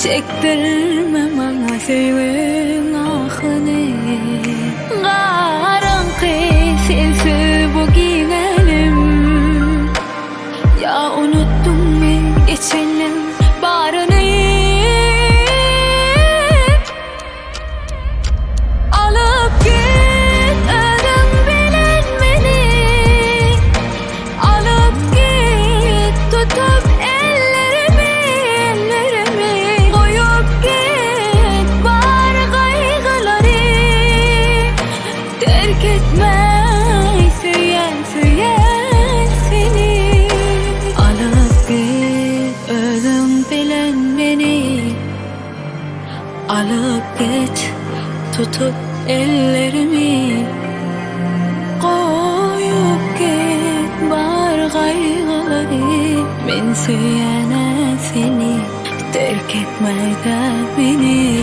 çektirme bana sevgin ahını. Garanqı sensiz bu giyinelim. Ya unuttum mu geçelim barını. Alıp git ölüm bilen beni. Alıp git tutup ellerimi, ellerimi. Koyup git bar kaygıları. Terk etmez süyen süyen seni. Alıp git ölüm bilen beni. Alıp git tutup ellerimi. Koyup git bar kaygıları. Men süyene seni, terk etme de beni.